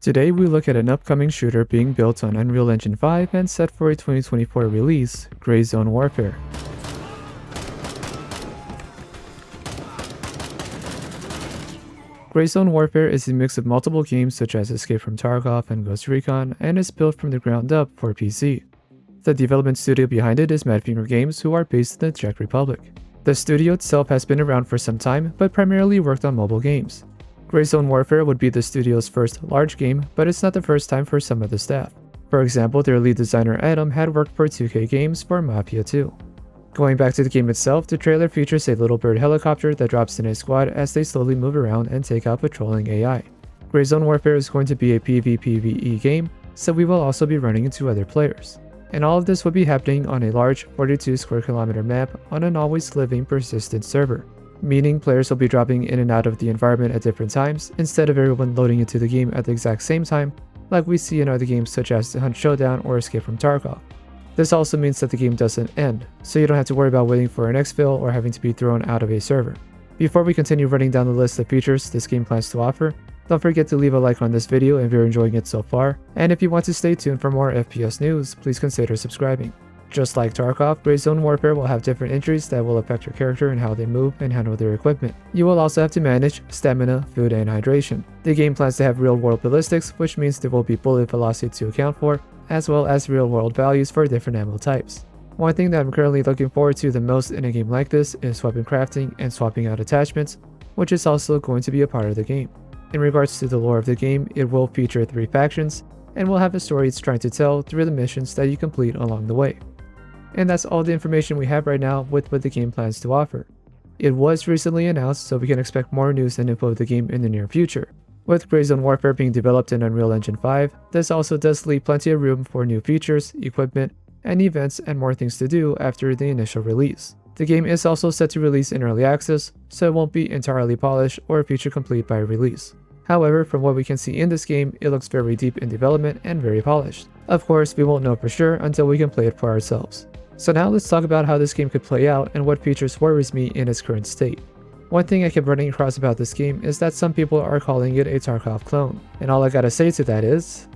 Today we look at an upcoming shooter being built on Unreal Engine 5 and set for a 2024 release, Gray Zone Warfare. Gray Zone Warfare is a mix of multiple games such as Escape from Tarkov and Ghost Recon, and is built from the ground up for PC. The development studio behind it is Madfinger Games, who are based in the Czech Republic. The studio itself has been around for some time, but primarily worked on mobile games. Gray Zone Warfare would be the studio's first large game, but it's not the first time for some of the staff. For example, their lead designer Adam had worked for 2K Games for Mafia 2. Going back to the game itself, the trailer features a little bird helicopter that drops in a squad as they slowly move around and take out patrolling AI. Gray Zone Warfare is going to be a PvPvE game, so we will also be running into other players. And all of this will be happening on a large 42 square kilometer map on an always living persistent server, meaning players will be dropping in and out of the environment at different times instead of everyone loading into the game at the exact same time like we see in other games such as The Hunt Showdown or Escape from Tarkov. This also means that the game doesn't end, so you don't have to worry about waiting for an exfil or having to be thrown out of a server. Before we continue running down the list of features this game plans to offer, don't forget to leave a like on this video if you're enjoying it so far, and if you want to stay tuned for more FPS news, please consider subscribing. Just like Tarkov, Gray Zone Warfare will have different injuries that will affect your character and how they move and handle their equipment. You will also have to manage stamina, food, and hydration. The game plans to have real-world ballistics, which means there will be bullet velocity to account for, as well as real-world values for different ammo types. One thing that I'm currently looking forward to the most in a game like this is weapon crafting and swapping out attachments, which is also going to be a part of the game. In regards to the lore of the game, it will feature 3 factions, and will have a story it's trying to tell through the missions that you complete along the way. And that's all the information we have right now with what the game plans to offer. It was recently announced, so we can expect more news and info of the game in the near future. With Gray Zone Warfare being developed in Unreal Engine 5, this also does leave plenty of room for new features, equipment, and events and more things to do after the initial release. The game is also set to release in early access, so it won't be entirely polished or feature complete by release. However, from what we can see in this game, it looks very deep in development and very polished. Of course, we won't know for sure until we can play it for ourselves. So now let's talk about how this game could play out and what features worries me in its current state. One thing I kept running across about this game is that some people are calling it a Tarkov clone, and all I gotta say to that is...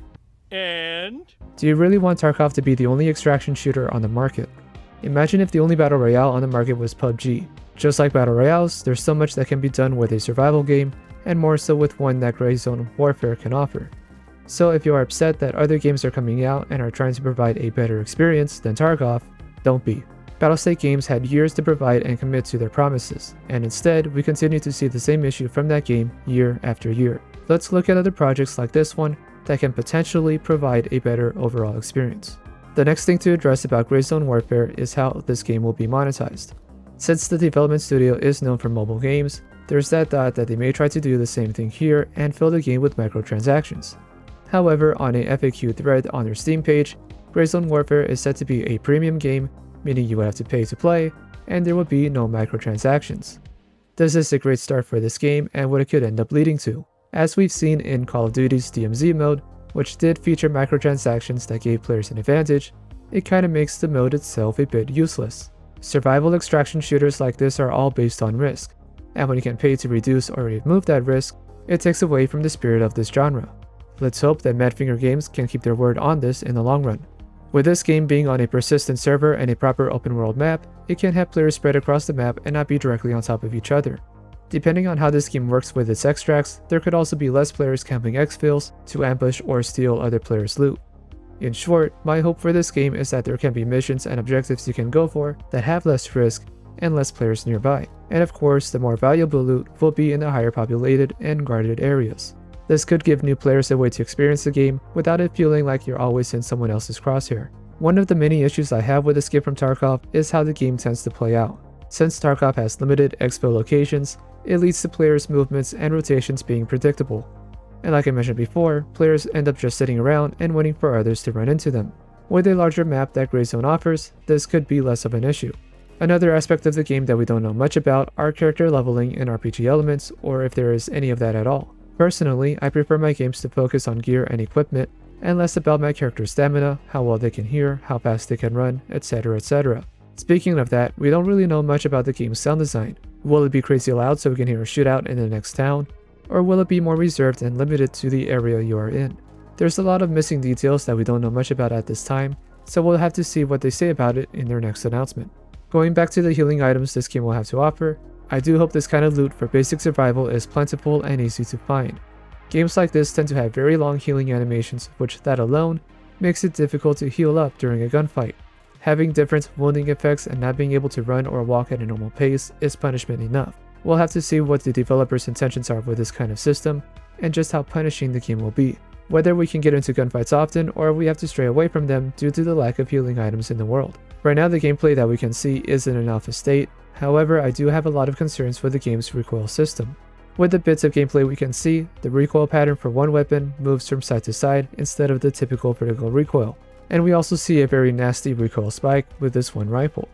And? Do you really want Tarkov to be the only extraction shooter on the market? Imagine if the only battle royale on the market was PUBG. Just like battle royales, there's so much that can be done with a survival game, and more so with one that Gray Zone Warfare can offer. So if you are upset that other games are coming out and are trying to provide a better experience than Tarkov, don't be. Battlestate Games had years to provide and commit to their promises, and instead we continue to see the same issue from that game year after year. Let's look at other projects like this one that can potentially provide a better overall experience. The next thing to address about Gray Zone Warfare is how this game will be monetized. Since the development studio is known for mobile games, there's that thought that they may try to do the same thing here and fill the game with microtransactions. However, on a FAQ thread on their Steam page, Gray Zone Warfare is said to be a premium game, meaning you would have to pay to play, and there will be no microtransactions. This is a great start for this game and what it could end up leading to, as we've seen in Call of Duty's DMZ mode, which did feature microtransactions that gave players an advantage. It kinda makes the mode itself a bit useless. Survival extraction shooters like this are all based on risk, and when you can pay to reduce or remove that risk, it takes away from the spirit of this genre. Let's hope that Madfinger Games can keep their word on this in the long run. With this game being on a persistent server and a proper open world map, it can have players spread across the map and not be directly on top of each other. Depending on how this game works with its extracts, there could also be less players camping exfils to ambush or steal other players' loot. In short, my hope for this game is that there can be missions and objectives you can go for that have less risk and less players nearby. And of course, the more valuable loot will be in the higher populated and guarded areas. This could give new players a way to experience the game without it feeling like you're always in someone else's crosshair. One of the many issues I have with Escape from Tarkov is how the game tends to play out. Since Tarkov has limited exfil locations, it leads to players' movements and rotations being predictable. And like I mentioned before, players end up just sitting around and waiting for others to run into them. With a larger map that Gray Zone offers, this could be less of an issue. Another aspect of the game that we don't know much about are character leveling and RPG elements, or if there is any of that at all. Personally, I prefer my games to focus on gear and equipment, and less about my character's stamina, how well they can hear, how fast they can run, etc, etc. Speaking of that, we don't really know much about the game's sound design. Will it be crazy loud so we can hear a shootout in the next town? or will it be more reserved and limited to the area you are in? There's a lot of missing details that we don't know much about at this time, so we'll have to see what they say about it in their next announcement. Going back to the healing items this game will have to offer, I do hope this kind of loot for basic survival is plentiful and easy to find. Games like this tend to have very long healing animations, which that alone makes it difficult to heal up during a gunfight. Having different wounding effects and not being able to run or walk at a normal pace is punishment enough. We'll have to see what the developers' intentions are with this kind of system, and just how punishing the game will be. Whether we can get into gunfights often, or we have to stray away from them due to the lack of healing items in the world. Right now the gameplay that we can see is in an alpha state, however I do have a lot of concerns with the game's recoil system. With the bits of gameplay we can see, the recoil pattern for one weapon moves from side to side instead of the typical vertical recoil, and we also see a very nasty recoil spike with this one rifle.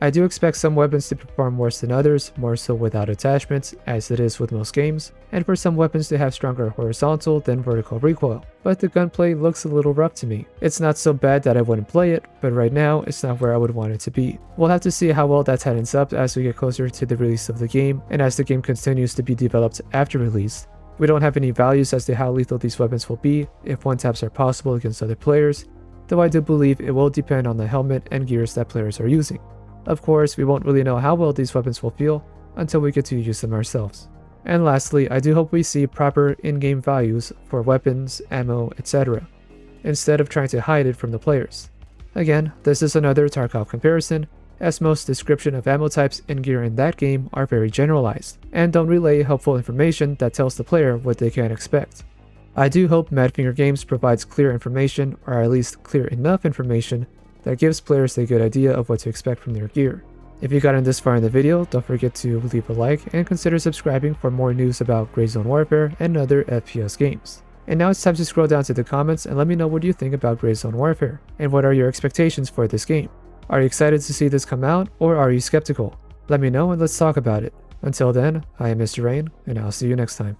I do expect some weapons to perform worse than others, more so without attachments, as it is with most games, and for some weapons to have stronger horizontal than vertical recoil, but the gunplay looks a little rough to me. It's not so bad that I wouldn't play it, but right now it's not where I would want it to be. We'll have to see how well that tightens up as we get closer to the release of the game, and as the game continues to be developed after release. We don't have any values as to how lethal these weapons will be, if one-taps are possible against other players, though I do believe it will depend on the helmet and gears that players are using. Of course, we won't really know how well these weapons will feel until we get to use them ourselves. And lastly, I do hope we see proper in-game values for weapons, ammo, etc., instead of trying to hide it from the players. Again, this is another Tarkov comparison, as most description of ammo types and gear in that game are very generalized, and don't relay helpful information that tells the player what they can expect. I do hope Madfinger Games provides clear information, or at least clear enough information, that gives players a good idea of what to expect from their gear. If you got in this far in the video, don't forget to leave a like and consider subscribing for more news about Gray Zone Warfare and other FPS games. And now it's time to scroll down to the comments and let me know what you think about Gray Zone Warfare, and what are your expectations for this game. Are you excited to see this come out, or are you skeptical? Let me know and let's talk about it. Until then, I am Mr. Rain, and I'll see you next time.